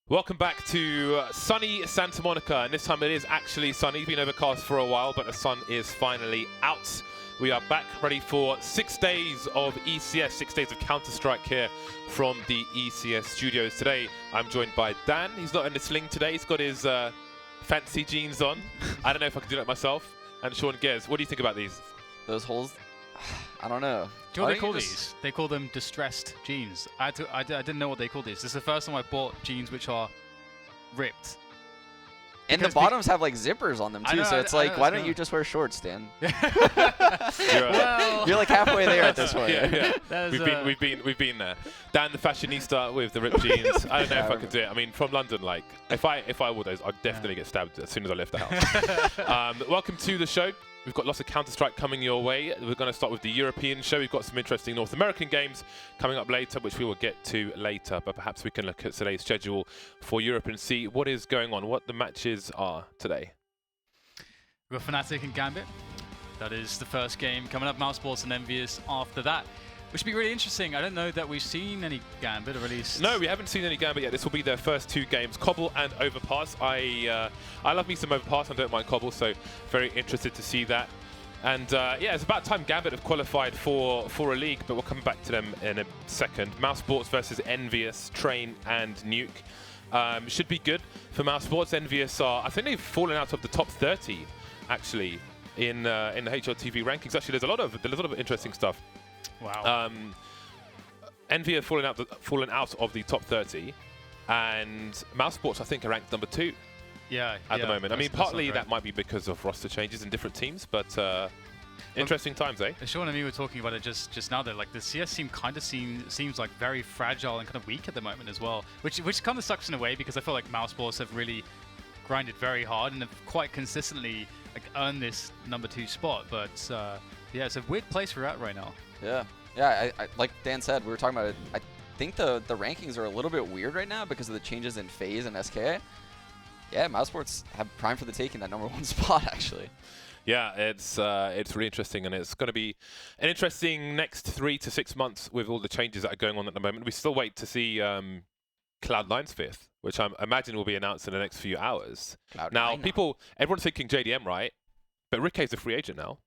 Welcome back to sunny Santa Monica, and this time it is actually sunny. It's been overcast for a while, but the sun is finally out. We are back ready for 6 days of ECS, 6 days of Counter-Strike here from the ECS studios. Today, I'm joined by Dan. He's not in the sling today. He's got his fancy jeans on. I don't know if I can do that myself. And Sean Gez, what do you think about these? Those holes, I don't know. Do you know what they call these? They call them distressed jeans. I didn't know what they called these. This is the first time I bought jeans which are ripped. And the bottoms have like zippers on them too, so it's like, why don't you just wear shorts, Dan? You're like halfway there at this point. Yeah. We've been there. Dan, the fashionista with the ripped jeans. I don't know if I could do it. I mean, from London, like if I wore those, I'd definitely get stabbed as soon as I left the house. Welcome to the show. We've got lots of Counter-Strike coming your way. We're going to start with the European show. We've got some interesting North American games coming up later, which we will get to later. But perhaps we can look at today's schedule for Europe and see what is going on, what the matches are today. We've got Fnatic and Gambit. That is the first game coming up. Mousesports and Envious after that, which should be really interesting. I don't know that we've seen any Gambit, or at least... No, we haven't seen any Gambit yet. This will be their first two games, Cobble and Overpass. I love me some Overpass. I don't mind Cobble, so very interested to see that. And yeah, it's about time Gambit have qualified for a league, but we'll come back to them in a second. Mousesports versus Envious, Train and Nuke. Should be good for Mousesports. Envious are, I think they've fallen out of the top 30, actually, in the HLTV rankings. Actually, there's a lot of interesting stuff. Wow. Envy have fallen out of the top 30, and Mousesports, I think, are ranked number 2 at the moment. I mean, partly that might be because of roster changes in different teams, but interesting times, eh? Sean and me were talking about it just now. That like the CS team kind of seems like very fragile and kind of weak at the moment as well, which kind of sucks in a way, because I feel like Mousesports have really grinded very hard and have quite consistently like earned this number 2 spot. But yeah, it's a weird place we're at right now. Yeah, I like Dan said, we were talking about it. I think the rankings are a little bit weird right now because of the changes in FaZe and SK. Yeah, Mousesports have prime for the taking that number 1 spot, actually. Yeah, it's really interesting, and it's going to be an interesting next 3 to 6 months with all the changes that are going on at the moment. We still wait to see Cloud9's 5th, which I imagine will be announced in the next few hours. Now, everyone's thinking JDM, right? But Rickey's a free agent now.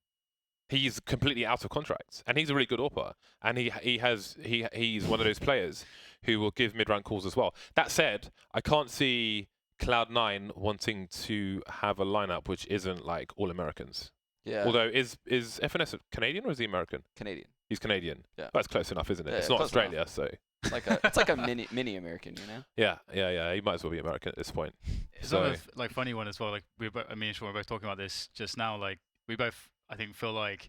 He's completely out of contract, and he's a really good AWPer, and he's one of those players who will give mid-round calls as well. That said, I can't see Cloud9 wanting to have a lineup which isn't like all Americans. Yeah. Although is FNS Canadian or is he American? Canadian. He's Canadian. Yeah. That's close enough, isn't it? Yeah, it's not Australia, enough. so. It's like a mini American, you know? Yeah. He might as well be American at this point. It's sort of like funny one as well. Like me and Sean were both talking about this just now. Like we both, I think, feel like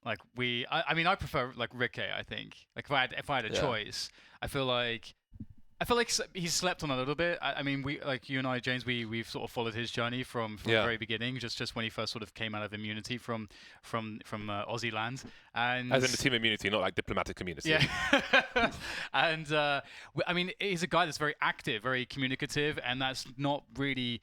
I mean, I prefer like Rickey. I think like if I had a choice, I feel like he's slept on a little bit. I mean, we, like you and I, James, we've sort of followed his journey from the very beginning, just when he first sort of came out of immunity from Aussie land, and as in the team immunity, not like diplomatic immunity. Yeah, and I mean, he's a guy that's very active, very communicative, and that's not really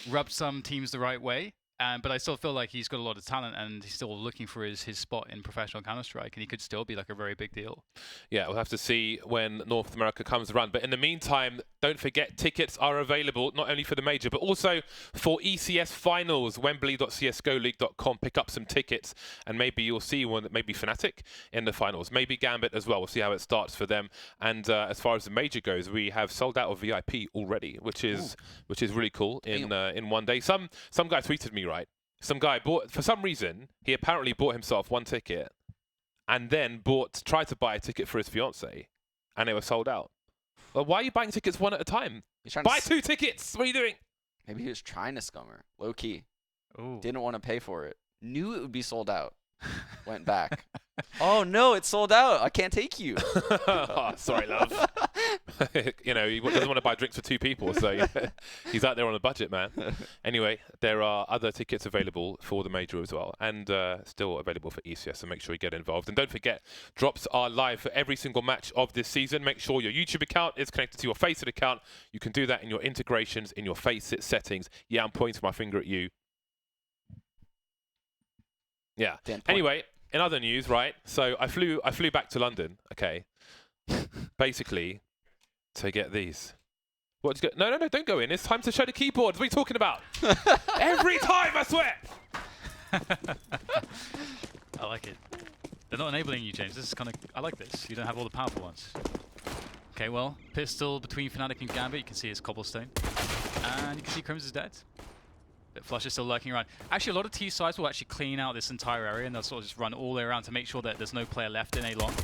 rubbed some teams the right way. But I still feel like he's got a lot of talent, and he's still looking for his spot in professional Counter-Strike, and he could still be like a very big deal. Yeah, we'll have to see when North America comes around. But in the meantime, don't forget, tickets are available not only for the major, but also for ECS finals. Wembley.csgoleague.com. Pick up some tickets, and maybe you'll see one, maybe Fnatic in the finals, maybe Gambit as well. We'll see how it starts for them. And as far as the major goes, we have sold out of VIP already, which is really cool in one day. Some guy tweeted me, right? Some guy bought, for some reason, he apparently bought himself 1 ticket and then tried to buy a ticket for his fiance, and they were sold out. Well, why are you buying tickets one at a time? Buy 2 tickets! What are you doing? Maybe he was trying to scum her. Low key. Ooh. Didn't want to pay for it. Knew it would be sold out. Went back. Oh no, it's sold out. I can't take you. Oh, sorry, love. You know, he doesn't want to buy drinks for 2 people, so he's out there on a budget, man. Anyway, there are other tickets available for the major as well, and still available for ECS, so make sure you get involved. And don't forget, drops are live for every single match of this season. Make sure your YouTube account is connected to your FACEIT account. You can do that in your integrations, in your FACEIT settings. Yeah, I'm pointing my finger at you. Yeah. Anyway, in other news, right? So I flew back to London, okay, basically to get these. What's go? No, don't go in. It's time to show the keyboards. What are you talking about? Every time, I swear. I like it. They're not enabling you, James. This is kind of... I like this. You don't have all the powerful ones. Okay, well, pistol between Fnatic and Gambit. You can see his Cobblestone. And you can see Crims is dead. But Flush is still lurking around. Actually, a lot of T sides will actually clean out this entire area, and they'll sort of just run all the way around to make sure that there's no player left in A long.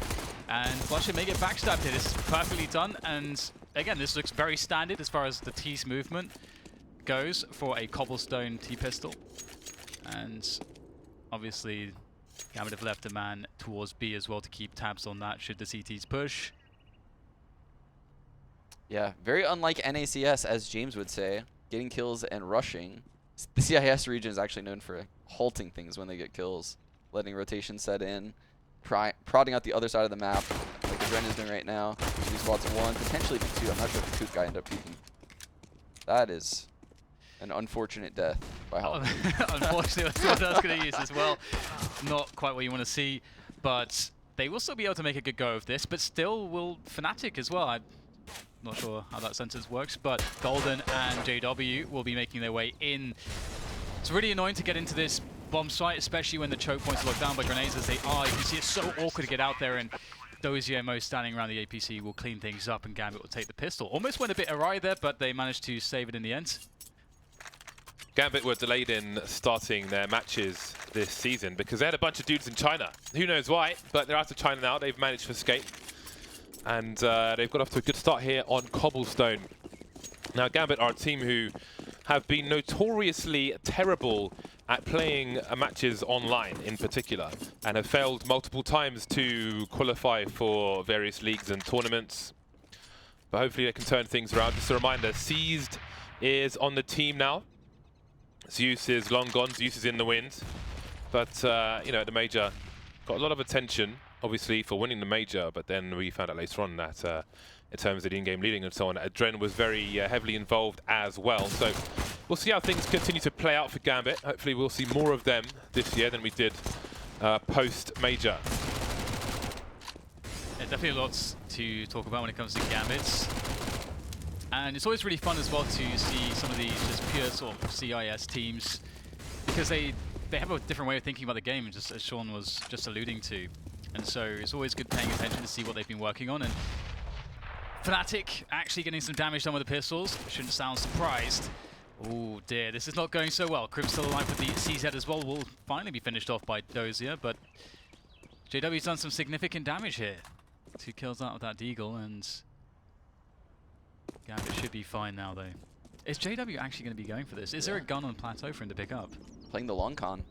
And Flush may get backstabbed here. This is perfectly done. And again, this looks very standard as far as the T's movement goes for a Cobblestone T-pistol. And obviously, Gambit have left a man towards B as well to keep tabs on that should the CTs push. Yeah, very unlike NACS, as James would say, getting kills and rushing. The CIS region is actually known for halting things when they get kills, letting rotation set in, prodding out the other side of the map, like the Dren is doing right now. He spots one, potentially even two. I'm not sure if the Coop guy ended up peeking. That is an unfortunate death by Halton. Unfortunately, that's what I was going to use as well. Not quite what you want to see, but they will still be able to make a good go of this, but still will Fnatic as well. I'm not sure how that sentence works, but Golden and JW will be making their way in. It's really annoying to get into this bomb site, especially when the choke points are locked down by grenades as they are. You can see it's so awkward to get out there, and Dozier and Mo standing around the APC will clean things up, and Gambit will take the pistol. Almost went a bit awry there, but they managed to save it in the end. Gambit were delayed in starting their matches this season because they had a bunch of dudes in China. Who knows why, but they're out of China now. They've managed to escape. And they've got off to a good start here on Cobblestone. Now, Gambit are a team who have been notoriously terrible at playing matches online in particular, and have failed multiple times to qualify for various leagues and tournaments. But hopefully they can turn things around. Just a reminder, Seized is on the team now. Zeus is long gone, Zeus is in the wind. But, you know, at the major, got a lot of attention, obviously, for winning the major, but then we found out later on that in terms of the in-game leading and so on, Dren was very heavily involved as well. So we'll see how things continue to play out for Gambit. Hopefully we'll see more of them this year than we did post-major. Yeah, definitely lots to talk about when it comes to Gambits. And it's always really fun as well to see some of these just pure sort of CIS teams, because they have a different way of thinking about the game, just as Sean was just alluding to. And so it's always good paying attention to see what they've been working on. And Fnatic actually getting some damage done with the pistols. Shouldn't sound surprised. Oh dear, this is not going so well. Crib's still alive with the CZ as well. Will finally be finished off by Dozier, but JW's done some significant damage here. 2 kills out of that Deagle, and Gambit should be fine now though. Is JW actually going to be going for this? Is there a gun on Plateau for him to pick up? Playing the long con.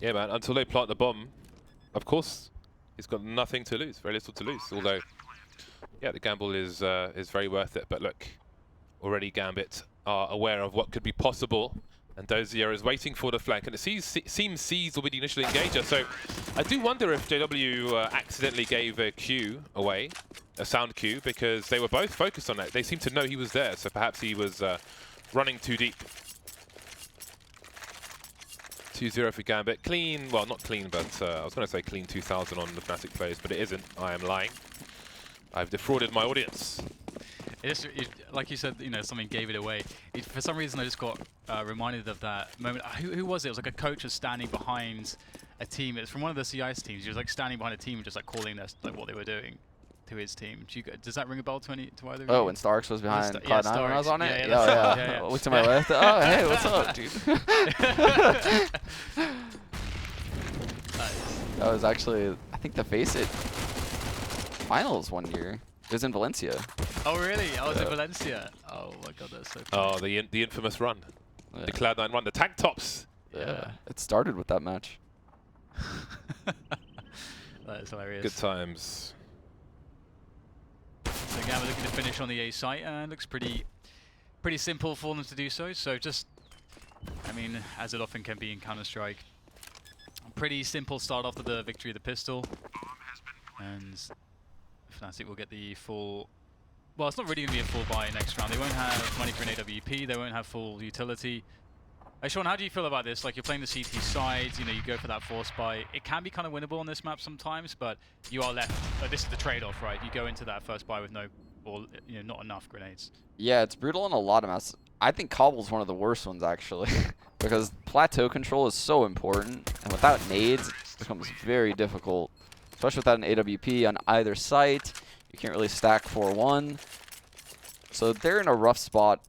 Yeah, man, until they plant the bomb, of course, he's got nothing to lose, very little to lose. Although, yeah, the gamble is very worth it. But look, already Gambit are aware of what could be possible, and Dozier is waiting for the flank. And it seems Seized will be the initial engager. So I do wonder if JW accidentally gave a cue away, a sound cue, because they were both focused on that. They seemed to know he was there, so perhaps he was running too deep. 2-0 for Gambit. Clean, well, not clean, but I was going to say clean 2,000 on the Fnatic players, but it isn't. I am lying. I've defrauded my audience. Like you said, you know, something gave it away. For some reason, I just got reminded of that moment. Who was it? It was like a coach was standing behind a team. It's from one of the CIS teams. He was like standing behind a team, just like calling their, like what they were doing to his team. Does that ring a bell to either of you? Oh, when Starks was behind Cloud9 when I was on it? Yeah. Look to my left. Oh, hey, what's up, dude? That was actually, I think, the FACEIT finals one year. It was in Valencia. Oh, really? I was in Valencia. Oh, my God, that's so funny. Oh, the infamous run. Yeah. The Cloud9 run. The tank tops. Yeah. It started with that match. That is hilarious. Good times. So Gambit looking to finish on the A site, and looks pretty simple for them to do so. So just, I mean, as it often can be in Counter-Strike, pretty simple start off with the victory of the pistol. And Fnatic will get the full... Well, it's not really going to be a full buy next round. They won't have money for an AWP. They won't have full utility. Sean, how do you feel about this? Like, you're playing the CT side, you know, you go for that force buy. It can be kind of winnable on this map sometimes, but you are left... this is the trade-off, right? You go into that first buy with no or not enough grenades. Yeah, it's brutal on a lot of maps. I think Cobble's one of the worst ones actually, because plateau control is so important, and without nades, it becomes very difficult, especially without an AWP on either site. You can't really stack 4-1, so they're in a rough spot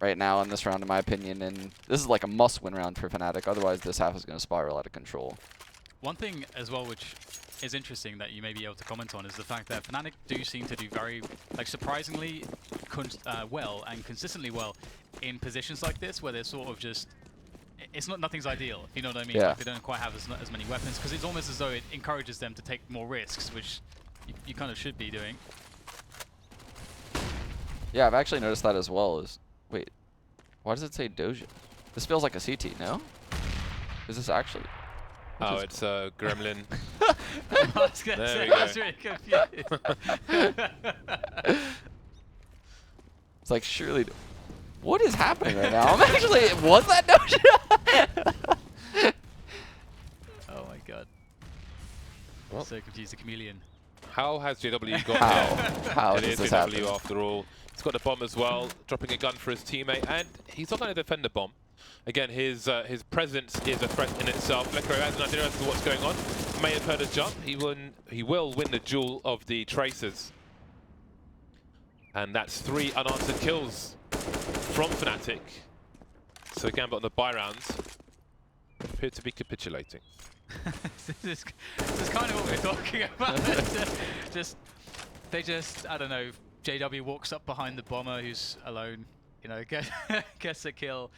right now in this round, in my opinion, and this is like a must-win round for Fnatic. Otherwise, this half is going to spiral out of control. One thing as well, which is interesting that you may be able to comment on, is the fact that Fnatic do seem to do very, surprisingly well and consistently well in positions like this, where they're sort of just, nothing's ideal, if you know what I mean? Yeah. Like they don't quite have as many weapons, because it's almost as though it encourages them to take more risks, which you kind of should be doing. Yeah, I've actually noticed that as well. Wait, why does it say Doja? This feels like a CT, no? Is this actually? Oh, it's a gremlin. I was going to say, I was really confused. It's like, surely. What is happening right now? I'm actually. Was that Doja? Oh my god. Well, So confused, the chameleon. how has JW got here? How It does is this JW happen? after all. He's got the bomb as well, dropping a gun for his teammate, and he's not going to defend the bomb. Again, his presence is a threat in itself. Lekro has an idea as to what's going on. May have heard a jump. He will win the duel of the Tracers. And that's 3 unanswered kills from Fnatic. So Gambit on the buy rounds appear to be capitulating. this is kind of what we're talking about. They just, I don't know, JW walks up behind the bomber who's alone, gets a kill.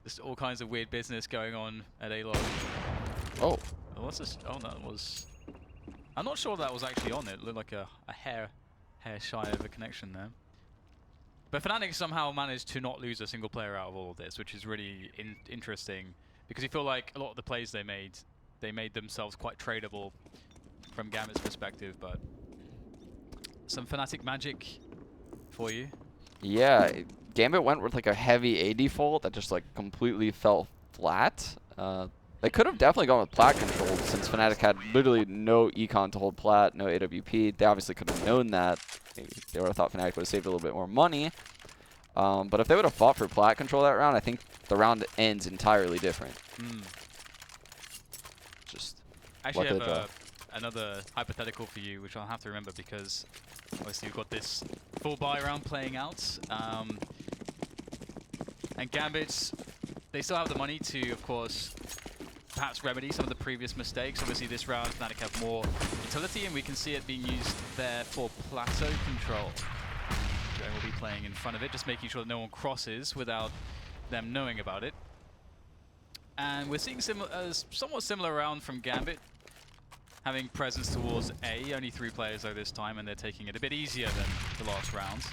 Just all kinds of weird business going on at A-Log. Oh. What's this? Oh, that was... I'm not sure that was actually on it. It looked like a hair shy of a connection there. But Fnatic somehow managed to not lose a single player out of all of this, which is really interesting. Because you feel like a lot of the plays they made themselves quite tradable from Gambit's perspective, but some Fnatic magic for you. Yeah, Gambit went with like a heavy A default that just like completely fell flat. They could have definitely gone with plat control since Fnatic had literally no econ to hold plat, no AWP. They obviously could have known that. Maybe they would have thought Fnatic would have saved a little bit more money. But if they would have fought for plat control that round, I think the round ends entirely different. Just actually have another hypothetical for you, which I'll have to remember because obviously you've got this full buy round playing out. And Gambit, they still have the money to, of course, perhaps remedy some of the previous mistakes. Obviously this round Fnatic have more utility and we can see it being used there for plateau control. Joe will be playing in front of it, just making sure that no one crosses without them knowing about it. And we're seeing somewhat similar round from Gambit, having presence towards A. Only 3 players though this time, and they're taking it a bit easier than the last rounds.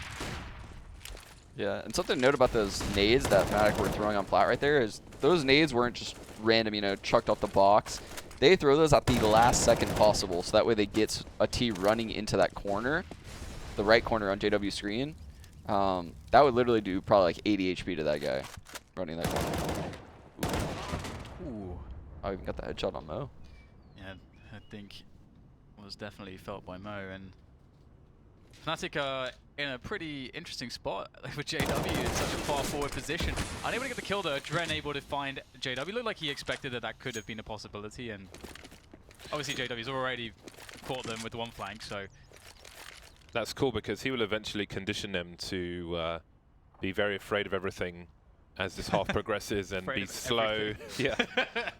Yeah, and something to note about those nades that Fnatic were throwing on plat right there is those nades weren't just random, chucked off the box. They throw those at the last second possible, so that way they get a T running into that corner, the right corner on JW screen. That would literally do probably like 80 HP to that guy running that corner. Ooh. I even got the headshot on Mo. Yeah, I think it was definitely felt by Mo, and Fnatic are in a pretty interesting spot with JW in such a far forward position. Unable to get the kill though, Dren able to find JW. Looked like he expected that could have been a possibility, and obviously JW's already caught them with one flank, so... That's cool because he will eventually condition them to be very afraid of everything as this half progresses and be slow. Yeah,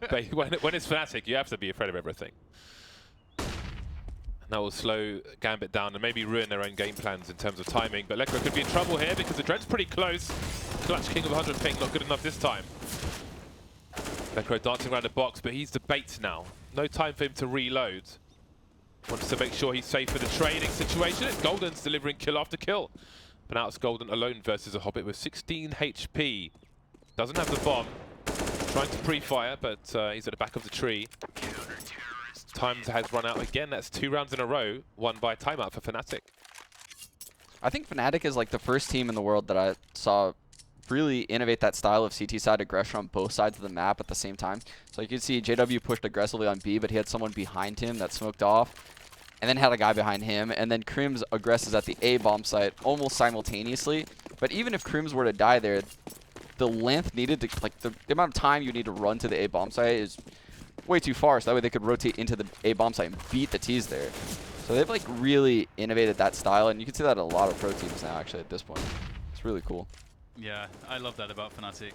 but when it's Fnatic, you have to be afraid of everything. And that will slow Gambit down and maybe ruin their own game plans in terms of timing. But Lekro could be in trouble here because the Dren's pretty close. Clutch King of 100 ping, not good enough this time. Lekro dancing around the box, but he's the bait now. No time for him to reload. Wants to make sure he's safe for the trading situation. It's Golden's delivering kill after kill. But now it's Golden alone versus a Hobbit with 16 HP. Doesn't have the bomb. Trying to pre-fire, but he's at the back of the tree. Time has run out again. That's 2 rounds in a row, won by timeout for Fnatic. I think Fnatic is like the first team in the world that I saw really innovate that style of CT side aggression on both sides of the map at the same time. So you can see JW pushed aggressively on B, but he had someone behind him that smoked off. and then had a guy behind him, and then Crims aggresses at the A bomb site almost simultaneously. But even if Crims were to die there, the length needed to, like the amount of time you need to run to the A bomb site is way too far, so that way they could rotate into the A bomb site and beat the T's there. So they've like really innovated that style, and you can see that in a lot of pro teams now actually at this point. It's really cool. Yeah, I love that about Fnatic.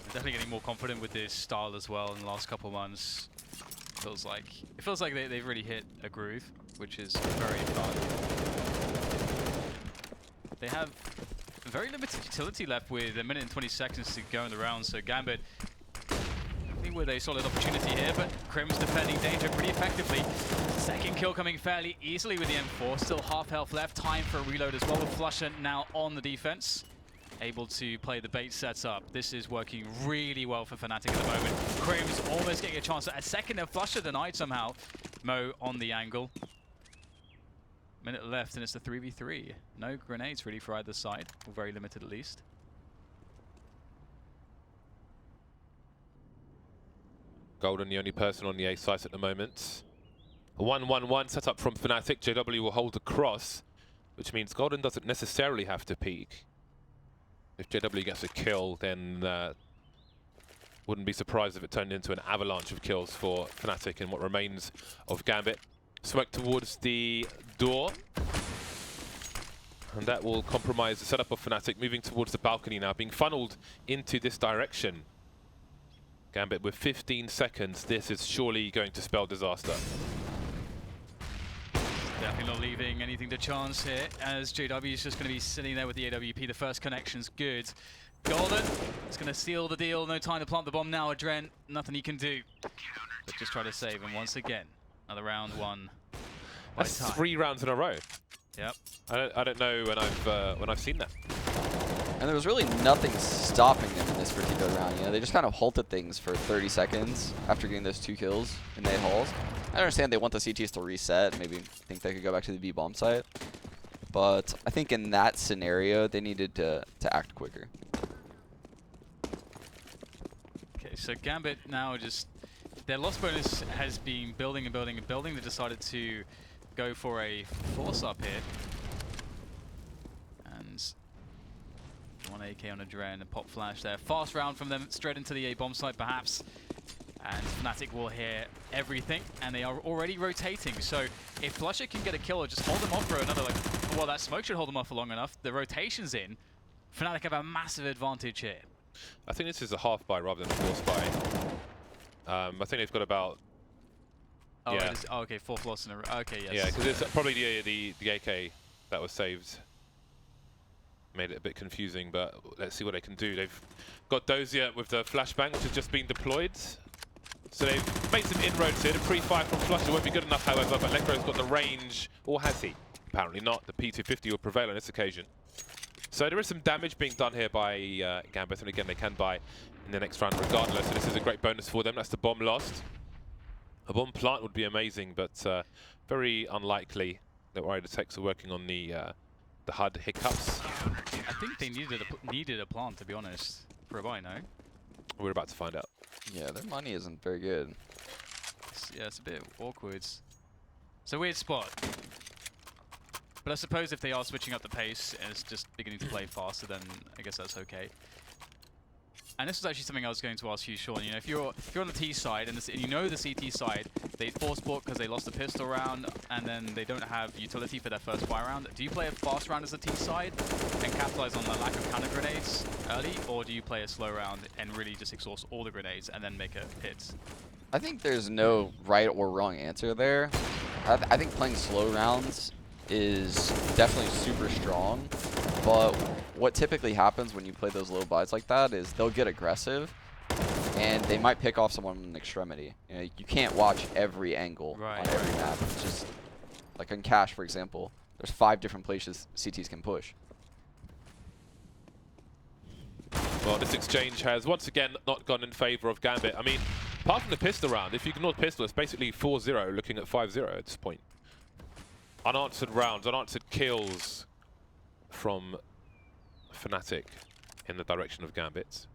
They're definitely getting more confident with this style as well in the last couple months. It feels like they've really hit a groove, which is very fun. They have very limited utility left with 1 minute and 20 seconds to go in the round, so Gambit I think with a solid opportunity here, but Crims defending danger pretty effectively. Second kill coming fairly easily with the M4, still half health left, time for a reload as well with Flusher now on the defense. Able to play the bait setup. This is working really well for Fnatic at the moment. Crims almost getting a chance at a second, and Flusher denied somehow. Mo on the angle. Minute left and it's the 3v3. No grenades really for either side, or very limited at least. Golden, the only person on the A site at the moment. A 1-1-1 set up from Fnatic. JW will hold across, which means Golden doesn't necessarily have to peek. If JW gets a kill, then wouldn't be surprised if it turned into an avalanche of kills for Fnatic in what remains of Gambit. Smoke towards the door. And that will compromise the setup of Fnatic, moving towards the balcony now, being funneled into this direction. Gambit with 15 seconds. This is surely going to spell disaster. Definitely not leaving anything to chance here, as JW is just going to be sitting there with the AWP. The first connection's good. Golden is going to seal the deal. No time to plant the bomb now. Adren, nothing he can do. But just try to save him once again. Another round one. That's 3 rounds in a row. Yep. I don't know when I've seen that. And there was really nothing stopping them in this particular round. You know, they just kind of halted things for 30 seconds after getting those 2 kills in the halls. I understand they want the CTs to reset, maybe think they could go back to the B bomb site. But I think in that scenario, they needed to act quicker. Okay, so Gambit now just... Their loss bonus has been building and building and building. They decided to go for a force up here. And 1 AK on Adren, a pop flash there. Fast round from them, straight into the A bomb site perhaps. And Fnatic will hear everything, and they are already rotating. So if Flusher can get a kill or just hold them off for another, well, that smoke should hold them off for long enough. The rotation's in. Fnatic have a massive advantage here. I think this is a half buy rather than a force buy. I think they've got about... Oh, yeah. oh, okay, 4th loss in a row. Okay, yes. Yeah, because it's probably the AK that was saved. Made it a bit confusing, but let's see what they can do. They've got Dozier with the flashbang, which has just been deployed. So they've made some inroads here. The pre-fire from Flusher won't be good enough, however, but Lekro's got the range, or has he? Apparently not. The P250 will prevail on this occasion. So there is some damage being done here by Gambit, and again, they can buy in the next round regardless. So this is a great bonus for them. That's the bomb lost. A bomb plant would be amazing, but very unlikely that Warrior Techs are working on the HUD hiccups. I think they needed a plant, to be honest, for a buy, no? We're about to find out. Yeah, their money isn't very good. Yeah, it's a bit awkward. It's a weird spot. But I suppose if they are switching up the pace and it's just beginning to play faster, then I guess that's okay. And this was actually something I was going to ask you, Sean. You know, if you're on the T side and you know the CT side, they force bought because they lost the pistol round and then they don't have utility for their first fire round. Do you play a fast round as a T side and capitalize on the lack of counter grenades early, or do you play a slow round and really just exhaust all the grenades and then make a hit? I think there's no right or wrong answer there. I think playing slow rounds is definitely super strong, but what typically happens when you play those low buys like that is they'll get aggressive and they might pick off someone in an extremity. You know, you can't watch every angle on every map. It's just like on Cash, for example, there's 5 different places CTs can push. Well, this exchange has once again not gone in favor of Gambit. I mean, apart from the pistol round, if you ignore the pistol, it's basically 4-0 looking at 5-0 at this point. Unanswered rounds, unanswered kills from Fnatic in the direction of Gambit.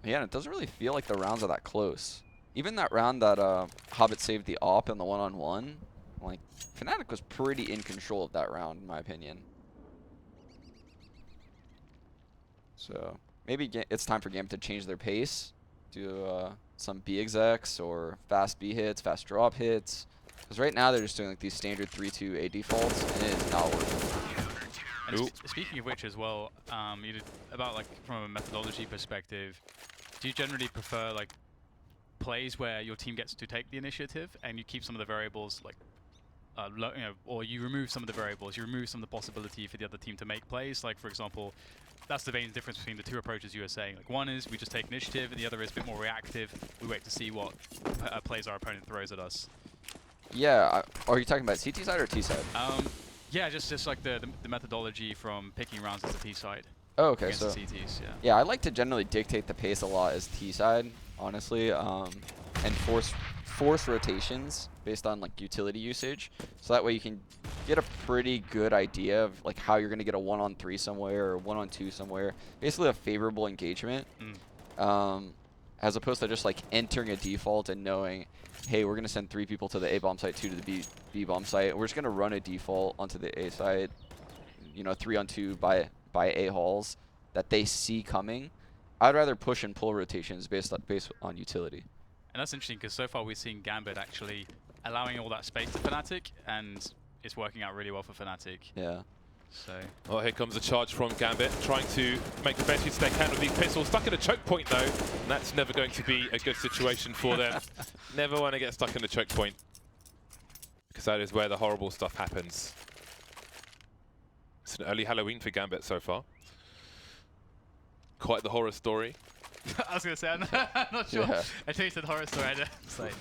Yeah, and it doesn't really feel like the rounds are that close. even that round that Hobbit saved the AWP and the one-on-one, like Fnatic was pretty in control of that round in my opinion. So maybe it's time for Gambit to change their pace, do some B execs or fast B hits, fast drop hits. Because right now they're just doing like these standard 3-2 A defaults, and it is not working. And speaking of which as well, you did, about like from a methodology perspective, do you generally prefer like plays where your team gets to take the initiative and you keep some of the variables like you know, or you remove some of the variables, you remove some of the possibility for the other team to make plays? Like for example, that's the main difference between the two approaches you were saying. Like one is we just take initiative, and the other is a bit more reactive. We wait to see what plays our opponent throws at us. Yeah, are you talking about CT side or T side? Yeah, just like the methodology from picking rounds as the T side. Oh, okay, Against so the CTs, yeah. Yeah, I like to generally dictate the pace a lot as T side, honestly, and force rotations based on like utility usage, so that way you can get a pretty good idea of like how you're gonna get a 1-on-3 somewhere or 1-on-2 somewhere, basically a favorable engagement, as opposed to just like entering a default and knowing, hey, we're gonna send 3 people to the A bomb site, 2 to the B bomb site. We're just gonna run a default onto the A side, you know, 3-on-2 by A halls that they see coming. I'd rather push and pull rotations based on utility. And that's interesting because so far we've seen Gambit actually allowing all that space to Fnatic, and it's working out really well for Fnatic. Yeah. So. Well, here comes a charge from Gambit, trying to make the best use they can with these pistols. Stuck in a choke point though, and that's never going to be a good situation for them. Never want to get stuck in the choke point, because that is where the horrible stuff happens. It's an early Halloween for Gambit so far. Quite the horror story. I was gonna say, I'm not sure. Yeah. Until you said horror story, I it's like,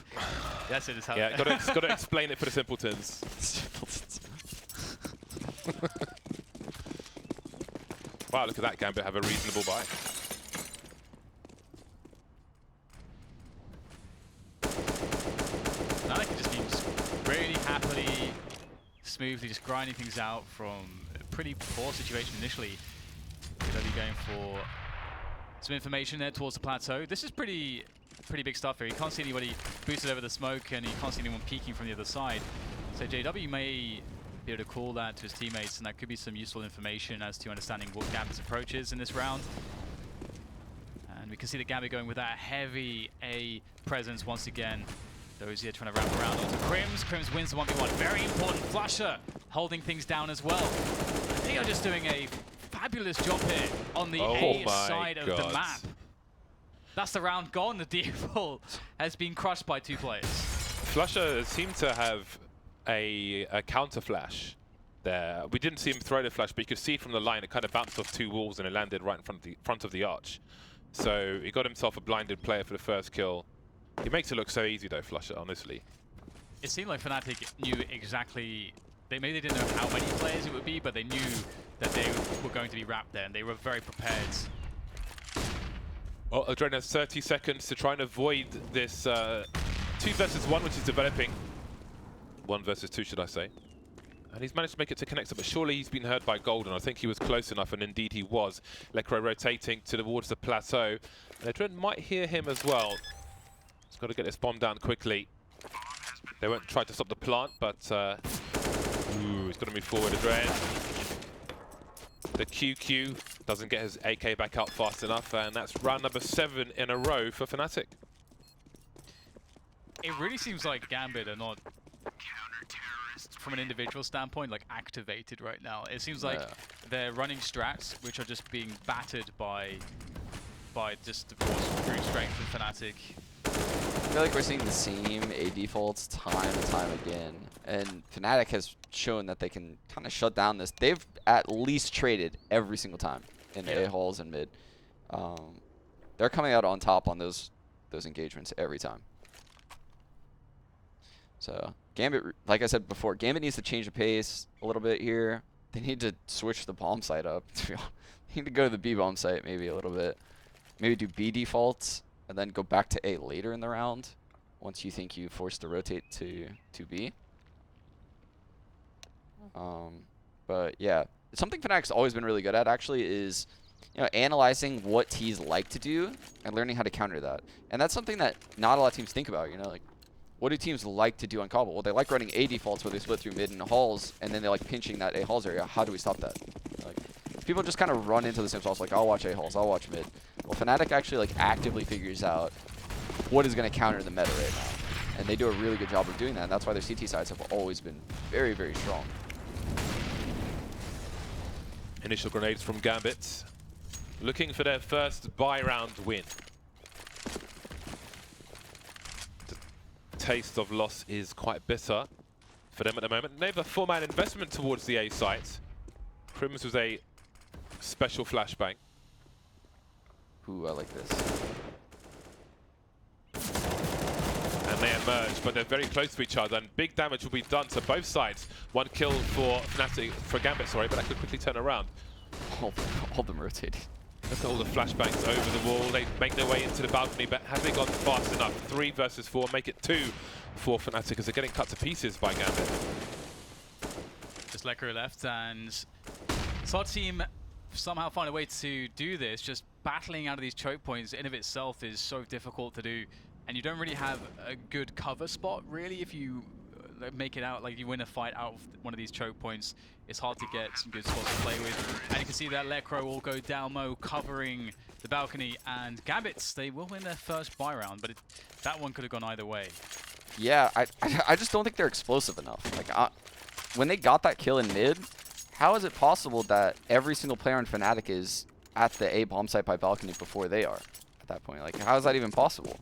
that's it. Just how. Yeah, got to explain it for the simpletons. Wow, look at that. Gambit have a reasonable buy. Fnatic just seems really happily, smoothly just grinding things out from a pretty poor situation initially. They'll be going for some information there towards the plateau. This is pretty big stuff here. You can't see anybody boosted over the smoke, and you can't see anyone peeking from the other side. So JW may be able to call that to his teammates, and that could be some useful information as to understanding what Gambit's approach is in this round. And we can see that Gambit going with that heavy A presence once again. Those here trying to wrap around onto Crims. Crims wins the 1v1. Very important. Flusher holding things down as well. They are just doing a fabulous job here on the A side of the map. That's the round gone. The default has been crushed by 2 players. Flusher seemed to have a counter flash there. We didn't see him throw the flash, but you could see from the line it kind of bounced off 2 walls and it landed right in front of the arch. So he got himself a blinded player for the first kill. He makes it look so easy though, Flusher, honestly. It seemed like Fnatic knew exactly. Maybe they didn't know how many players it would be, but they knew that they were going to be wrapped there, and they were very prepared. Well, Adrenaline has 30 seconds to try and avoid this 2 versus 1, which is developing. 1 versus 2, should I say. And he's managed to make it to connect, but surely he's been heard by Golden. I think he was close enough, and indeed he was. Lecro rotating towards the plateau. And Adrenaline might hear him as well. He's got to get this bomb down quickly. They won't try to stop the plant, but he's got to move forward, Adrenaline. The QQ doesn't get his AK back out fast enough, and that's round number 7 in a row for Fnatic. It really seems like Gambit are not, from an individual standpoint, like activated right now. It seems like they're running strats which are just being battered by just, of course, brute strength of Fnatic. I feel like we're seeing the same A defaults time and time again, and Fnatic has shown that they can kind of shut down this. They've at least traded every single time in A halls and mid. They're coming out on top on those engagements every time. So Gambit, like I said before, Gambit needs to change the pace a little bit here. They need to switch the bomb site up. They need to go to the B bomb site maybe a little bit. Maybe do B defaults and then go back to A later in the round once you think you forced to rotate to B. But yeah, something Fnatic's always been really good at actually is analyzing what T's like to do and learning how to counter that. And that's something that not a lot of teams think about, like, what do teams like to do on Cobble? Well, they like running A defaults where they split through mid and halls, and then they like pinching that A halls area. How do we stop that? Like, people just kind of run into the same sauce, like, I'll watch A halls, I'll watch mid. Well, Fnatic actually like actively figures out what is going to counter the meta right now. And they do a really good job of doing that, and that's why their CT sides have always been very, very strong. Initial grenades from Gambit, looking for their first buy round win. The taste of loss is quite bitter for them at the moment. They have a 4-man investment towards the A site. Crims was a special flashbang. Ooh, I like this. And they emerge, but they're very close to each other, and big damage will be done to both sides. One kill for Fnatic, for Gambit, sorry, but that could quickly turn around. All of them rotating. Look at all the flashbangs over the wall. They make their way into the balcony, but have they gone fast enough? 3 versus 4, make it 2 for Fnatic as they're getting cut to pieces by Gambit. Just Lekro left, and SOT team somehow find a way to do this. Just battling out of these choke points in of itself is so difficult to do, and you don't really have a good cover spot, really, if you make it out, like you win a fight out of one of these choke points. It's hard to get some good spots to play with. And you can see that Lekro will go down low, covering the balcony, and Gambits, they will win their first buy round, but that one could have gone either way. Yeah, I just don't think they're explosive enough. Like, when they got that kill in mid, how is it possible that every single player on Fnatic is at the A bomb site by balcony before they are at that point? Like, how is that even possible?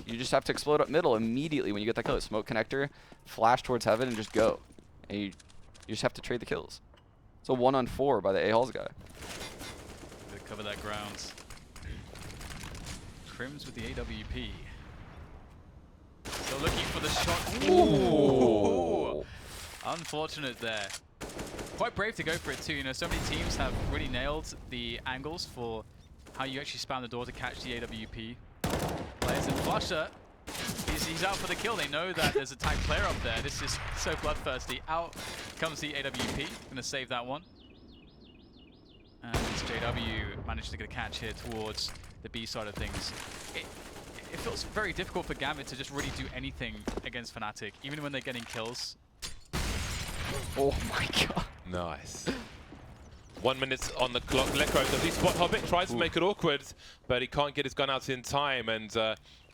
You just have to explode up middle immediately when you get that kill. Smoke connector, flash towards heaven, and just go. And you just have to trade the kills. It's a 1-on-4 by the A-Halls guy. They cover that ground. Crims with the AWP. Still looking for the shot. Ooh! Unfortunate there. Quite brave to go for it too. So many teams have really nailed the angles for how you actually spam the door to catch the AWP players. And Flusher, he's out for the kill. They know that there's a tagged player up there. This is so bloodthirsty. Out comes the AWP. Gonna save that one. And JW managed to get a catch here towards the B side of things. It feels very difficult for Gambit to just really do anything against Fnatic, even when they're getting kills. Oh my god. Nice. 1 minute on the clock. Lekro does he spot Hobbit, tries to make it awkward, but he can't get his gun out in time, and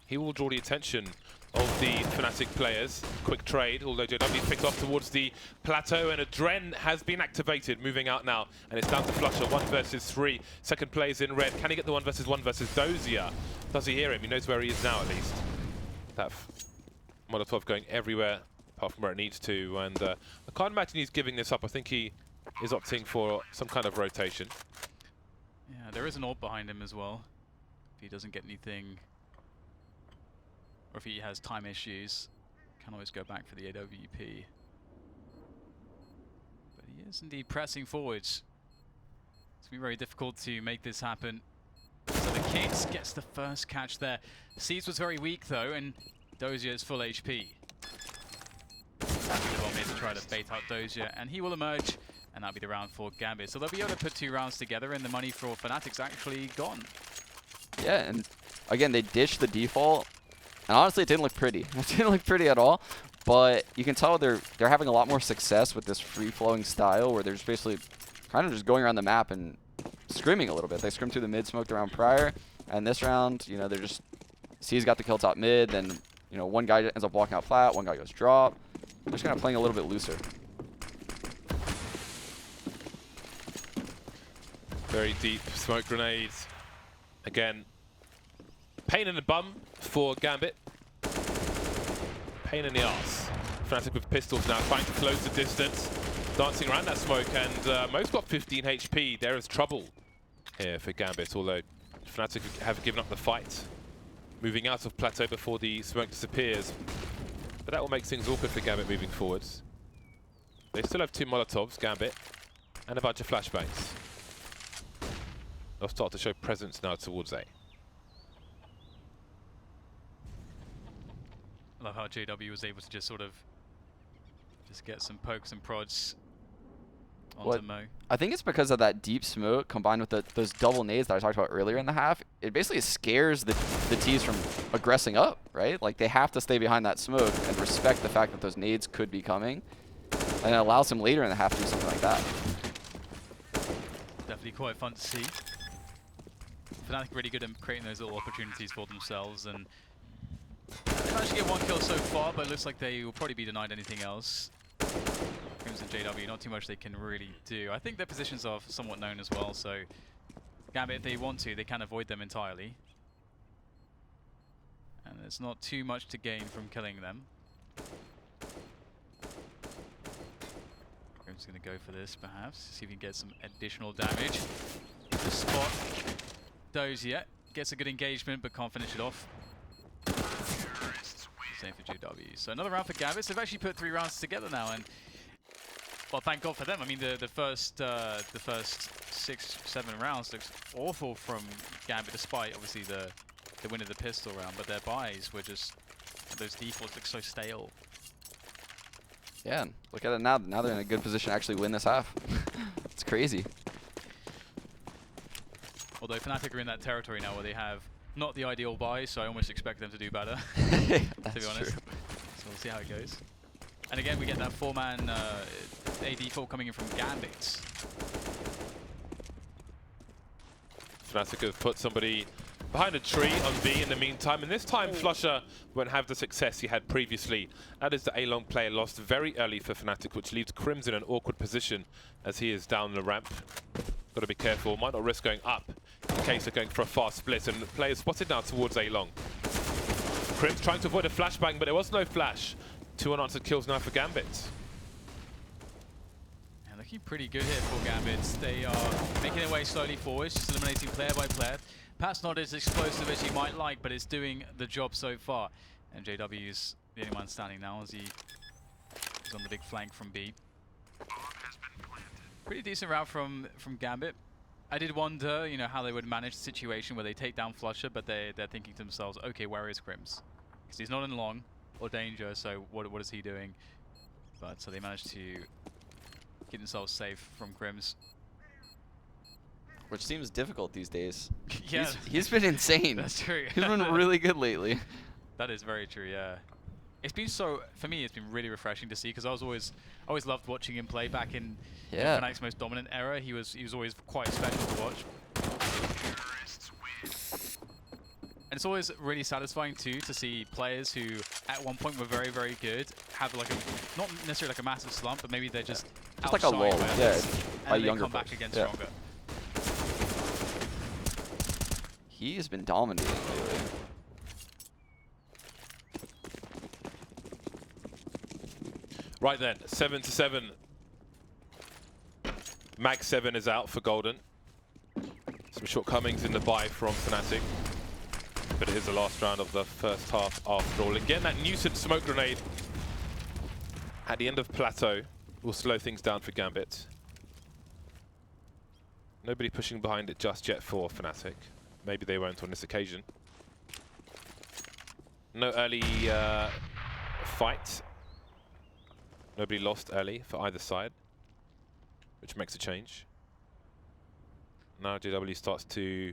he will draw the attention of the Fnatic players. Quick trade, although JW picked off towards the plateau, and Adren has been activated, moving out now, and it's down to Flusher, 1 versus 3. Second player's in red. Can he get the 1 versus 1 versus Dozier? Does he hear him? He knows where he is now, at least. That Molotov going everywhere, apart from where it needs to, and I can't imagine he's giving this up. I think he is opting for some kind of rotation. Yeah, there is an ult behind him as well. If he doesn't get anything, or if he has time issues, can always go back for the AWP. But he is indeed pressing forwards. It's going to be very difficult to make this happen. So the Kings gets the first catch there. Seeds was very weak though, and Dozier is full HP. Well made to try to bait out Dozier, and he will emerge, and that'll be the round for Gambit. So they'll be able to put 2 rounds together, and the money for Fnatic's actually gone. Yeah, and again, they dished the default. And honestly, it didn't look pretty. It didn't look pretty at all. But you can tell they're having a lot more success with this free-flowing style where they're just basically kind of just going around the map and scrimming a little bit. They scrimmed through the mid, smoked around prior. And this round, they're just... C's got the kill top mid, then, one guy ends up walking out flat, one guy goes drop. They're just kind of playing a little bit looser. Very deep smoke grenades. Again, pain in the bum for Gambit. Pain in the arse. Fnatic with pistols now, trying to close the distance. Dancing around that smoke, and Mo's got 15 HP. There is trouble here for Gambit, although Fnatic have given up the fight. Moving out of plateau before the smoke disappears. But that will make things awkward for Gambit moving forwards. They still have 2 Molotovs, Gambit, and a bunch of flashbangs. They'll start to show presence now towards A. I love how JW was able to just sort of get some pokes and prods onto Mo. I think it's because of that deep smoke combined with those double nades that I talked about earlier in the half. It basically scares the T's from aggressing up, right? Like they have to stay behind that smoke and respect the fact that those nades could be coming. And it allows him later in the half to do something like that. Definitely quite fun to see. Fnatic really good at creating those little opportunities for themselves, and they managed to get 1 kill so far, but it looks like they will probably be denied anything else. Crimson JW, not too much they can really do. I think their positions are somewhat known as well, so Gambit, if they want to, they can avoid them entirely. And there's not too much to gain from killing them. Crimson's going to go for this, perhaps, see if he can get some additional damage. The spot Doze yet, gets a good engagement, but can't finish it off. Same for JW. So another round for Gambit. They've actually put 3 rounds together now, and well, thank God for them. I mean, the first 6-7 rounds looks awful from Gambit, despite obviously the win of the pistol round. But their buys were just, those defaults look so stale. Yeah, and look at it now. Now they're in a good position to actually win this half. It's crazy. Although Fnatic are in that territory now where they have not the ideal buy, so I almost expect them to do better. To be honest. True. So we'll see how it goes. And again, we get that 4-man AD default coming in from Gambit. Fnatic have put somebody behind a tree on B in the meantime, and this time Flusher won't have the success he had previously. That is the A-Long player lost very early for Fnatic, which leaves Crimson in an awkward position as he is down the ramp. Got to be careful, might not risk going up in case they're going for a fast split, and the players spotted now towards A-Long. Crims trying to avoid a flashbang, but there was no flash. 2 unanswered kills now for Gambit. And looking pretty good here for Gambit. They are making their way slowly forwards, just eliminating player by player. Perhaps not as explosive as you might like, but it's doing the job so far. And JW's the only one standing now as he is on the big flank from B. Pretty decent route from Gambit. I did wonder, you know, how they would manage the situation where they take down Flusher, but they're thinking to themselves, okay, where is Crims? Because he's not in long or danger, so what is he doing? But so they managed to keep themselves safe from Crims. Which seems difficult these days. Yeah, he's been insane. That's true. He's been really good lately. That is very true, yeah. It's been so, for me, it's been really refreshing to see, because I always loved watching him play back in Fnatic's most dominant era. He was always quite special to watch. And it's always really satisfying too to see players who at one point were very, very good have like not necessarily like a massive slump, but maybe they're just like a lull, yeah, and they come back again stronger. He's been dominating lately. Right then, 7-7. Mag 7 is out for Golden. Some shortcomings in the buy from Fnatic. But it is the last round of the first half after all. Again, that nuisance smoke grenade at the end of Plateau will slow things down for Gambit. Nobody pushing behind it just yet for Fnatic. Maybe they won't on this occasion. No early fight. Nobody lost early for either side, which makes a change. Now JW starts to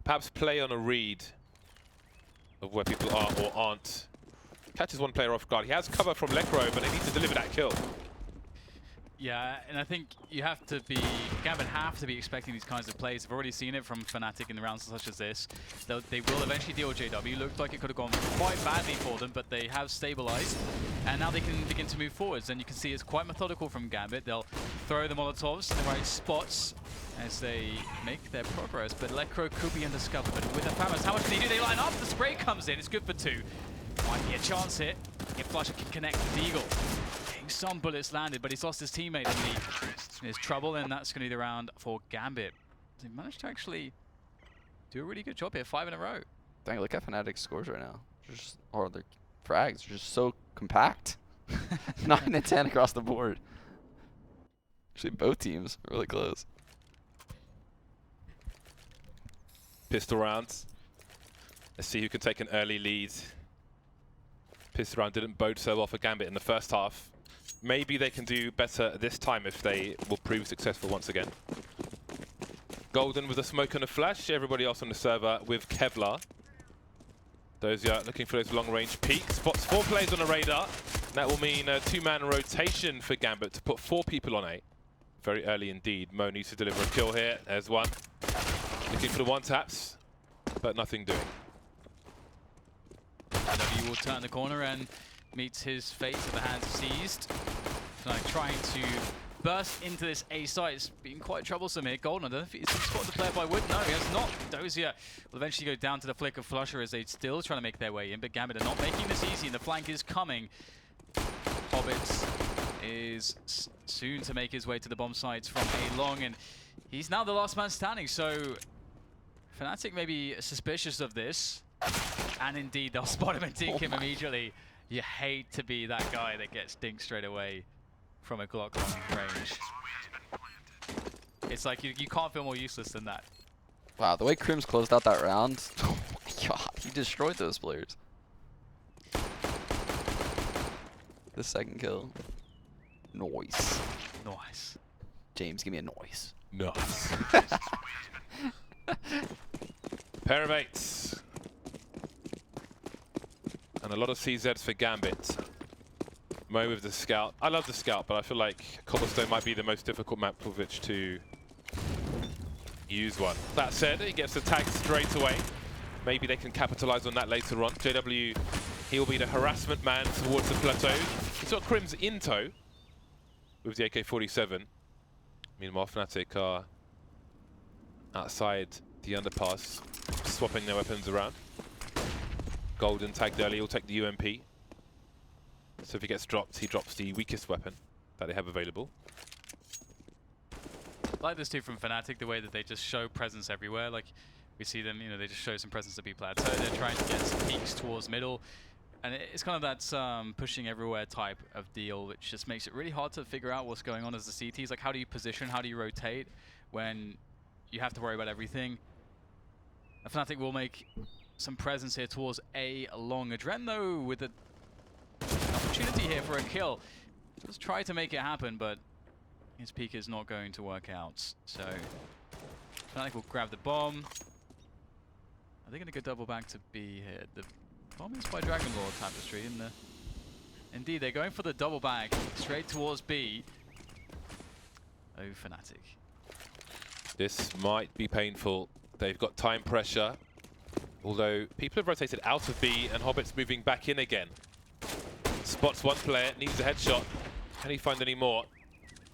perhaps play on a read of where people are or aren't. Catches one player off guard. He has cover from Lekro, but they need to deliver that kill. Yeah, and I think you have to be, Gambit have to be expecting these kinds of plays. I've already seen it from Fnatic in the rounds such as this. They will eventually deal with JW. Looked like it could have gone quite badly for them, but they have stabilized. And now they can begin to move forwards. And you can see it's quite methodical from Gambit. They'll throw the Molotovs in the right spots as they make their progress. But Lekro could be undiscovered. But with the Famous, how much do they do? They line up, the spray comes in. It's good for 2. Might be a chance here if Flusher can connect with Eagle. Some bullets landed, but he's lost his teammate in his trouble, and that's going to be the round for Gambit. They managed to actually do a really good job here, 5 in a row. Dang, look at Fnatic's scores right now. Or their frags are just so compact. 9 and 10 across the board. Actually, both teams are really close. Pistol rounds. Let's see who can take an early lead. Pistol round didn't bode so well for Gambit in the first half. maybe they can do better this time if they will prove successful once again. Golden with a smoke and a flash. Everybody else on the server with Kevlar. Dozier looking for those long-range peaks. Spots 4 players on the radar. That will mean a 2-man rotation for Gambit to put 4 people on A. Very early indeed. Mo needs to deliver a kill here. There's one. Looking for the one-taps, but nothing doing. W will turn the corner and meets his fate at the hands of Seized. Fnatic trying to burst into this A site. It's been quite troublesome here. Golden, I don't know if he's spotted the player by Wood. No, he has not. Dozier will eventually go down to the flick of Flusher as they still trying to make their way in, but Gambit are not making this easy, and the flank is coming. Hobbits is soon to make his way to the bomb sites from A long, and he's now the last man standing, so Fnatic may be suspicious of this, and indeed they'll spot him and dink him immediately. You hate to be that guy that gets dinked straight away from a Glock long range. It's like you can't feel more useless than that. Wow, the way Crims closed out that round, oh my god, he destroyed those players. The second kill. Noise. Nice. James, give me a noise. Nice. Pair of 8s. And a lot of CZs for Gambit. Mo with the scout. I love the scout, but I feel like Cobblestone might be the most difficult map for which to use one. That said, he gets the tag straight away. Maybe they can capitalize on that later on. JW, he'll be the harassment man towards the plateau. He's got Crims in tow with the AK-47. Meanwhile, Fnatic are outside the underpass, swapping their weapons around. Golden tagged early, he'll take the UMP. So if he gets dropped, he drops the weakest weapon that they have available. I like this too from Fnatic, the way that they just show presence everywhere. Like, we see them, you know, they just show some presence to B plateau. They're trying to get some peaks towards middle. And it's kind of that pushing everywhere type of deal, which just makes it really hard to figure out what's going on as the CTs. Like, how do you position, how do you rotate when you have to worry about everything? And Fnatic will make some presence here towards A long. Adren, though, with an opportunity here for a kill. Just try to make it happen, but his peak is not going to work out. So Fnatic will grab the bomb. Are they going to go double back to B here? The bomb is by Dragon Lord Tapestry, and indeed they're going for the double back straight towards B. Oh, Fnatic. This might be painful. They've got time pressure. Although people have rotated out of B and Hobbit's moving back in again. Spots one player, needs a headshot. Can he find any more?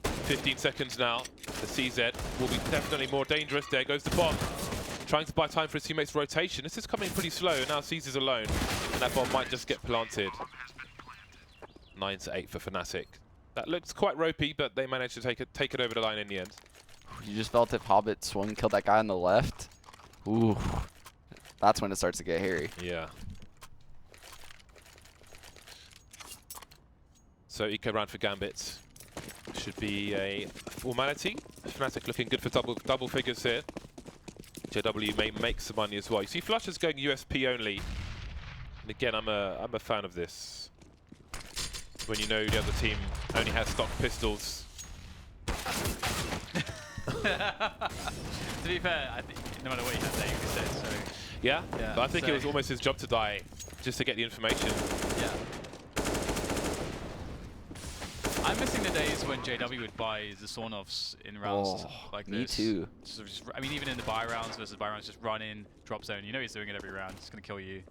15 seconds now. The CZ will be definitely more dangerous. There goes the bomb. Trying to buy time for his teammates' rotation. This is coming pretty slow. Now CZ's alone. And that bomb might just get planted. 9-8 for Fnatic. That looks quite ropey, but they managed to take it over the line in the end. You just felt if Hobbit swung and killed that guy on the left. Ooh. That's when it starts to get hairy. Yeah. So eco round for Gambit should be a formality. Fnatic looking good for double figures here. JW may make some money as well. You see Flusher's going USP only. And again, I'm a fan of this. When you know the other team only has stock pistols. To be fair, I think no matter what you have, they said so. Yeah? Yeah, But I think so it was almost his job to die just to get the information. Yeah. I'm missing the days when JW would buy the Sornovs in rounds like this. Me too. I mean, even in the buy rounds versus buy rounds, just run in, drop zone. You know he's doing it every round. He's going to kill you.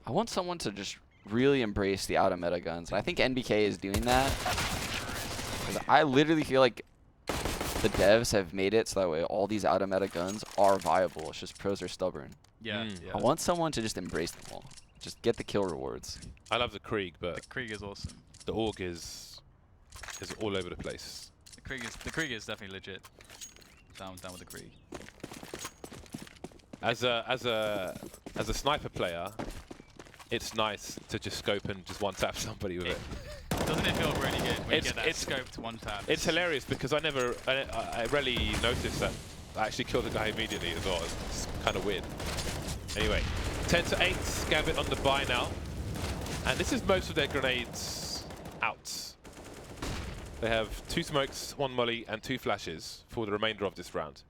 I want someone to just really embrace the out of meta guns. And I think NBK is doing that. 'Cause I literally feel like the devs have made it so that way all these out of meta guns are viable. It's just pros are stubborn. Yeah. I want someone to just embrace them all. Just get the kill rewards. I love the Krieg, but Krieg is awesome. the AUG is all over the place. The Krieg is definitely legit. Down with the Krieg. As a sniper player, it's nice to just scope and just one tap somebody with it. Doesn't it feel really good when you get that scoped one tap? It's hilarious because I rarely notice that I actually kill the guy immediately as well. It's kind of weird. Anyway, 10-8, Gambit on the buy now. And this is most of their grenades out. They have 2 smokes, 1 molly, and 2 flashes for the remainder of this round.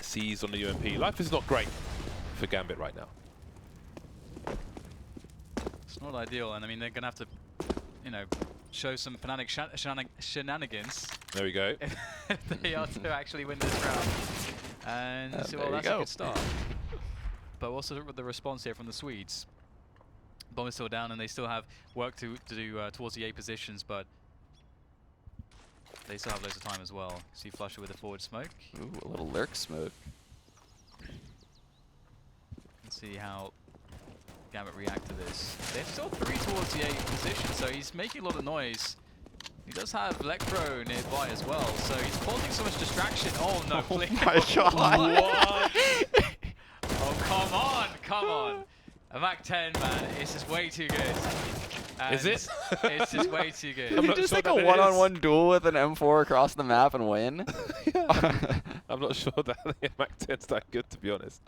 C's on the UMP. Life is not great for Gambit right now. It's not ideal, and I mean they're gonna have to, you know, show some Fnatic shenanigans. There we go. If they are to actually win this round. And so, well, that's a good start. But also the response here from the Swedes. Bomb is still down, and they still have work to do towards the A positions, but they still have loads of time as well. See Flusher with a forward smoke. Ooh, a little lurk smoke. Let's see how Gambit react to this. They're still 3 towards the A position, so he's making a lot of noise. He does have Electro nearby as well, so he's causing so much distraction. Oh no, please. Oh my god. What? Oh, come on. A Mac 10, man, it's just way too good. And Is it? It's just way too good. Can you just like a one-on-one duel with an M4 across the map and win? I'm not sure that the Mac 10's that good, to be honest.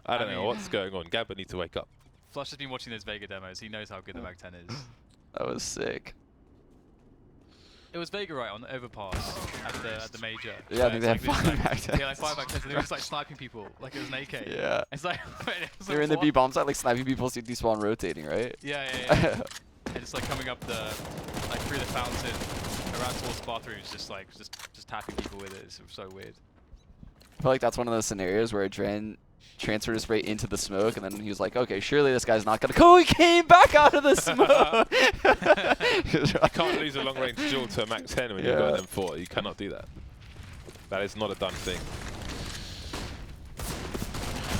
I don't know what's going on. Gambit needs to wake up. Flush has been watching those Vega demos. He knows how good the Mac 10 is. That was sick. It was Vega, right, on the overpass at the major. Yeah, I think they had 5 Mac 10s. Yeah, like 5 Mac 10s, and they were just like sniping people like it was an AK. Yeah. It's like, They were in the B bomb site, like sniping people, so despawn rotating, right? Yeah. And just like coming up like through the fountain, around towards the bathrooms, just tapping people with it. It's so weird. I feel like that's one of those scenarios where Adren transferred his spray into the smoke, and then he was like, okay, surely this guy's not gonna go. He came back out of the smoke! You can't lose a long-range duel to a Mac 10 when you've got an M4. You cannot do that. That is not a done thing.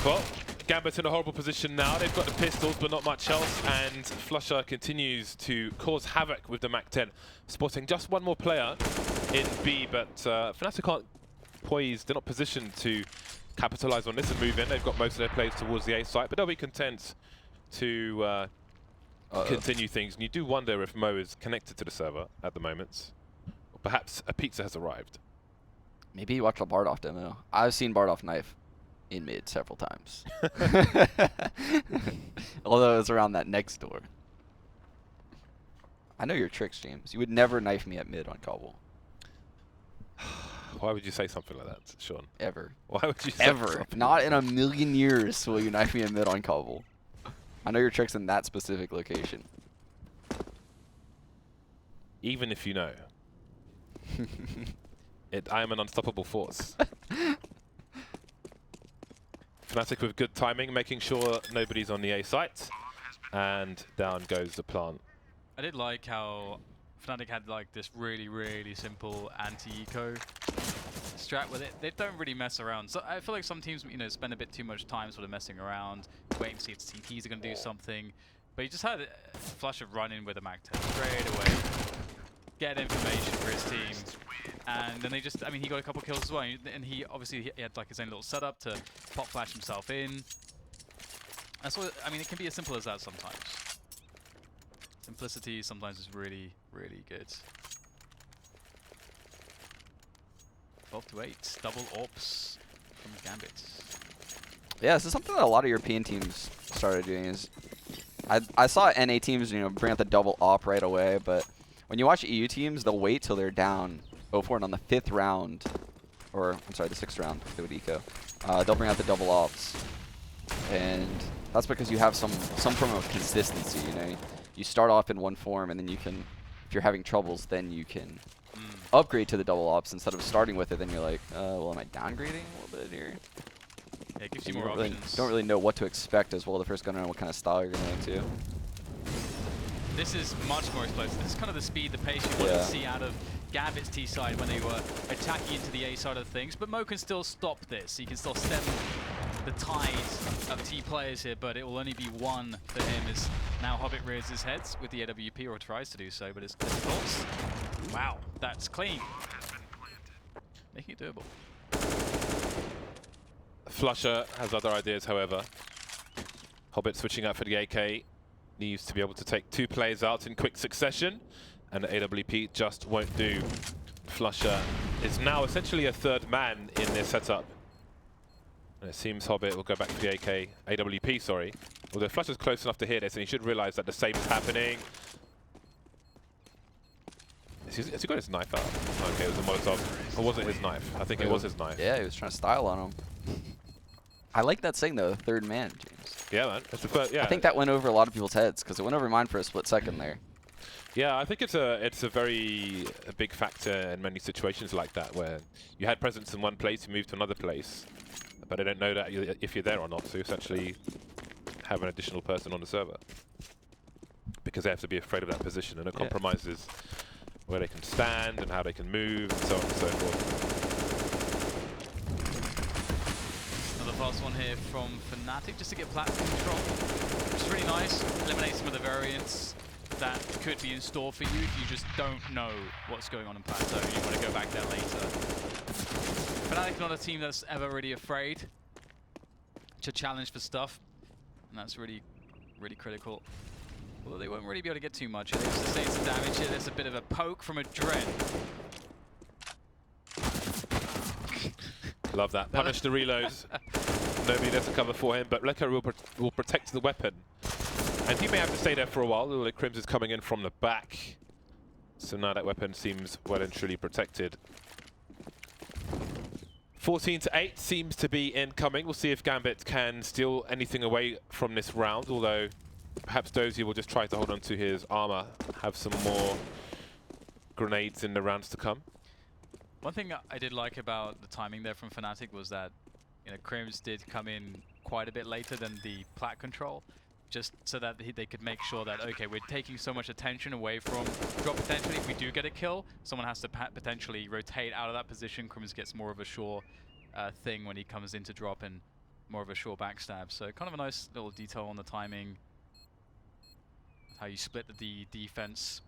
Well, Gambit in a horrible position now. They've got the pistols, but not much else, and Flusher continues to cause havoc with the Mac 10, spotting just 1 more player in B, but Fnatic aren't poised, they're not positioned to capitalize on this and move in. They've got most of their plays towards the A site, but they'll be content to continue things. And you do wonder if Mo is connected to the server at the moment. Or perhaps a pizza has arrived. Maybe he watched a Bardoff demo. I've seen Bardoff knife in mid several times. Although it's around that next door. I know your tricks, James. You would never knife me at mid on Cobble. Why would you say something like that, Sean? Ever. Why would you say Ever. something? Not in a million years will you knife me at mid on Cobble. I know your tricks in that specific location. Even if you know. I am an unstoppable force. Fnatic with good timing, making sure nobody's on the A site. And down goes the plant. I did like how Fnatic had like this really, really simple anti-eco strat with it. They don't really mess around. So I feel like some teams, you know, spend a bit too much time sort of messing around, waiting to see if CTs are going to do something. But he just had a flush of run in with a Mac 10 straight away, get information for his team, and then they just, I mean, he got a couple kills as well. And he obviously he had like his own little setup to pop flash himself in. That's what, I mean, it can be as simple as that sometimes. Simplicity sometimes is really, really good. 12-8, double ops from Gambit. Yeah, this is something that a lot of European teams started doing. Is I saw NA teams, you know, bring out the double op right away, but when you watch EU teams, they'll wait till they're down 0-4, and on the 5th round, or I'm sorry, the 6th round, they would eco. They'll bring out the double ops, and that's because you have some form of consistency. You know, you start off in one form, and then you can, if you're having troubles, then you can upgrade to the double ops instead of starting with it. Then you're like, well, am I downgrading a little bit here? Yeah, it gives you And more options. Don't really know what to expect as well the first gun and what kind of style you're going to. This is much more explosive. This is kind of the speed, the pace you want to see out of Gambit's T side when they were attacking into the A side of things. But Mo can still stop this. He can still stem the tide of T players here, but it will only be one for him as now Hobbit rears his head with the AWP, or tries to do so, but it's difficult. Wow, that's clean. Making it doable. Flusher has other ideas, however. Hobbit switching out for the AK. Needs to be able to take 2 players out in quick succession, and the AWP just won't do. Flusher is now essentially a 3rd man in this setup. And it seems Hobbit will go back to the AK, AWP, sorry. Although Flusher's close enough to hear this, and he should realize that the same is happening. Has he got his knife out? Okay, it was a Molotov. Or was it his knife? I think it was his knife. Yeah, he was trying to style on him. I like that saying though, third man, James. Yeah, man. It's the first, yeah. I think that went over a lot of people's heads because it went over mine for a split second there. Yeah, I think it's a very big factor in many situations like that where you had presence in one place, you moved to another place, but they don't know that if you're there or not. So you essentially have an additional person on the server because they have to be afraid of that position, and it compromises where they can stand and how they can move and so on and so forth. Another fast one here from Fnatic just to get platform control, which is really nice. Eliminate some of the variants that could be in store for you if you just don't know what's going on in Plateau. You want to go back there later. Fnatic not a team that's ever really afraid to challenge for stuff, and that's really, really critical. Although they won't really be able to get too much. They sustain some damage here. There's a bit of a poke from a Dren. Love that. Punish the reloads. Nobody does the cover for him, but Lekka will protect the weapon. And he may have to stay there for a while. Little Crims is coming in from the back. So now that weapon seems well and truly protected. 14-8 seems to be incoming. We'll see if Gambit can steal anything away from this round, although perhaps Dozy will just try to hold on to his armor, have some more grenades in the rounds to come. One thing I did like about the timing there from Fnatic was that, you know, Crims did come in quite a bit later than the plat control, just so that they could make sure that, okay, we're taking so much attention away from drop potentially. If we do get a kill, someone has to potentially rotate out of that position. Crims gets more of a sure thing when he comes into drop and more of a sure backstab. So kind of a nice little detail on the timing, how you split the defense.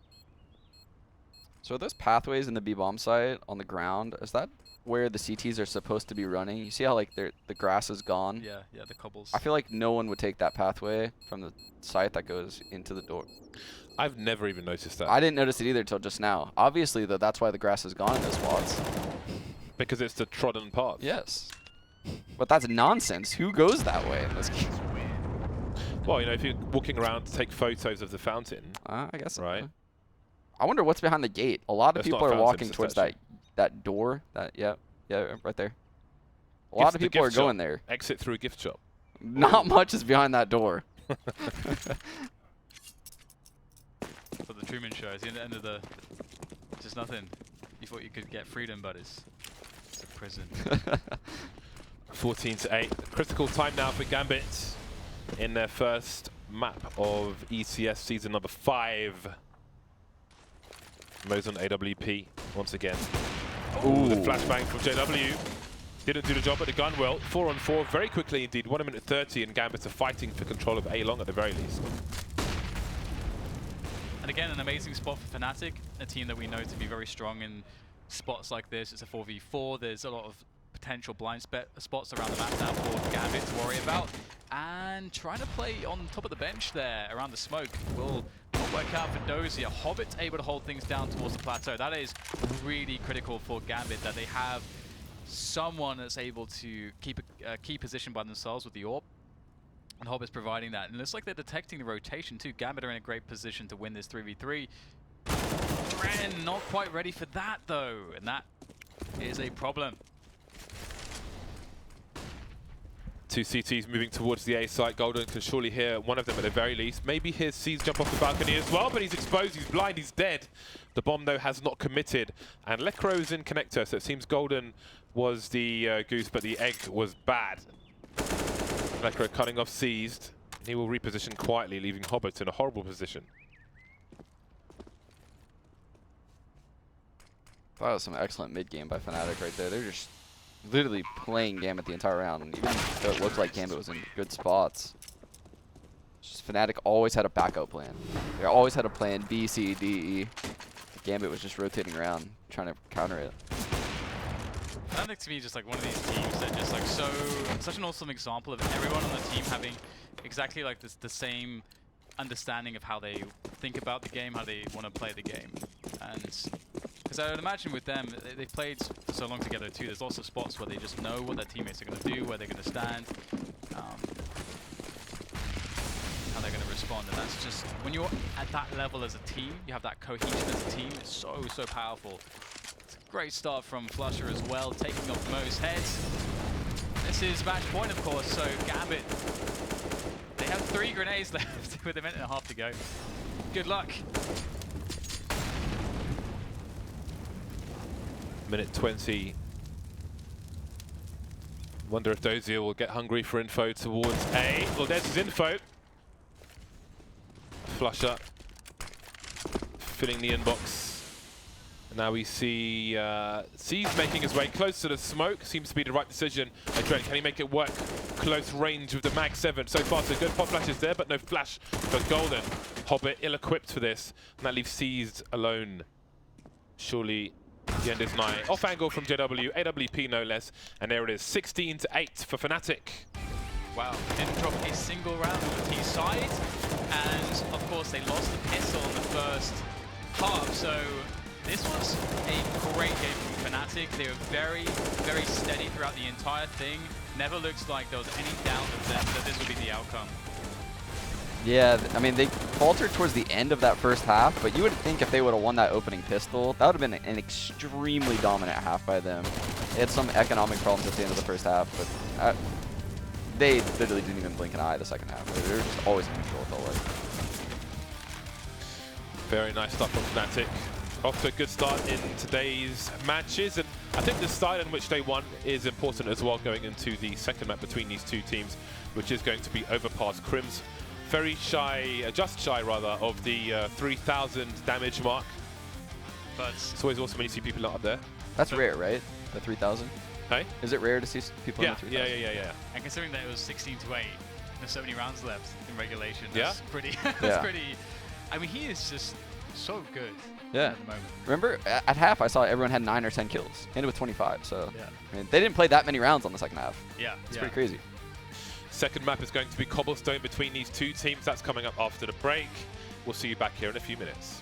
So are those pathways in the B-bomb site on the ground, is that where the CTs are supposed to be running? You see how like the grass is gone? Yeah, the cobbles. I feel like no one would take that pathway from the site that goes into the door. I've never even noticed that. I didn't notice it either till just now. Obviously, though, that's why the grass is gone in those spots. Because it's the trodden path. Yes. But that's nonsense. Who goes that way in this game? Well, you know, if you're walking around to take photos of the fountain, I guess. right? I wonder what's behind the gate. A lot of That's people not a are fountain, walking it's a towards statue. that door. Yeah, right there. A lot of people are going there. Exit through a gift shop. Not much is behind that door. For the Truman Show, it's the end of the... It's just nothing. You thought you could get freedom, but it's a prison. 14-8. Critical time now for Gambit in their first map of ECS season number 5. Mo's on AWP once again. Ooh, the flashbang from JW. Didn't do the job at the gun well. 4-on-4 very quickly indeed. 1 minute 30 and Gambit are fighting for control of A-Long at the very least. And again, an amazing spot for Fnatic, a team that we know to be very strong in spots like this. It's a 4v4. There's a lot of potential blind spots around the map now for Gambit to worry about. And trying to play on top of the bench there around the smoke will not work out for Dozy. A Hobbit able to hold things down towards the plateau. That is really critical for Gambit, that they have someone that's able to keep a key position by themselves with the AWP. And Hobbit's providing that. And it looks like they're detecting the rotation too. Gambit are in a great position to win this 3v3. Dren not quite ready for that though. And that is a problem. 2 CTs moving towards the A site. Golden can surely hear one of them at the very least. Maybe hears C's jump off the balcony as well, but he's exposed, he's blind, he's dead. The bomb, though, has not committed. And Lekro's in connector, so it seems Golden was the goose, but the egg was bad. Lekro cutting off Seized. He will reposition quietly, leaving Hobbit in a horrible position. That was some excellent mid-game by Fnatic right there. They're just literally playing Gambit the entire round, and even though it looked like Gambit was in good spots, just Fnatic always had a backup plan. They always had a plan B, C, D, E. Gambit was just rotating around, trying to counter it. Fnatic to me is just like one of these teams that just like such an awesome example of everyone on the team having exactly like the same understanding of how they think about the game, how they want to play the game. And because I would imagine with them, they've played for so long together too, there's also spots where they just know what their teammates are going to do, where they're going to stand, how they're going to respond, and that's just, when you're at that level as a team, you have that cohesion as a team, it's so, so powerful. It's a great start from Flusher as well, taking off most heads. This is match point, of course, so Gambit, they have 3 grenades left with a minute and a half to go. Good luck. Minute 20. Wonder if Dozier will get hungry for info towards A. Well, there's his info. Flusher filling the inbox. And now we see C's making his way close to the smoke. Seems to be the right decision. Adren, can he make it work? Close range with the Mag 7. So far, so good. Pop flashes there, but no flash for Golden. Hobbit ill-equipped for this. And that leaves C's alone. Surely the end is nigh. Off angle from JW, AWP no less. And there it is, 16-8 for Fnatic. Wow, didn't drop a single round on the T side. And of course, they lost the pistol in the first half. So this was a great game from Fnatic. They were very, very steady throughout the entire thing. Never looks like there was any doubt of them that this would be the outcome. Yeah, I mean, they faltered towards the end of that first half, but you would think if they would have won that opening pistol, that would have been an extremely dominant half by them. They had some economic problems at the end of the first half, but they literally didn't even blink an eye the second half. They were just always in control, it felt like. Very nice stuff from Fnatic. Off to a good start in today's matches, and I think the style in which they won is important as well going into the second map between these two teams, which is going to be Overpass. Crims very shy, just shy rather, of the 3,000 damage mark. But it's always awesome when you see people up there. That's rare, right? The 3,000? Hey? Is it rare to see people in the 3,000? Yeah. And considering that it was 16-8, there's so many rounds left in regulation. Yeah. That's pretty. That's pretty. I mean, he is just so good. Yeah. At the moment. Remember, at half, I saw everyone had 9 or 10 kills. Ended with 25, so yeah. I mean, they didn't play that many rounds on the second half. Yeah. It's pretty crazy. Second map is going to be Cobblestone between these two teams. That's coming up after the break. We'll see you back here in a few minutes.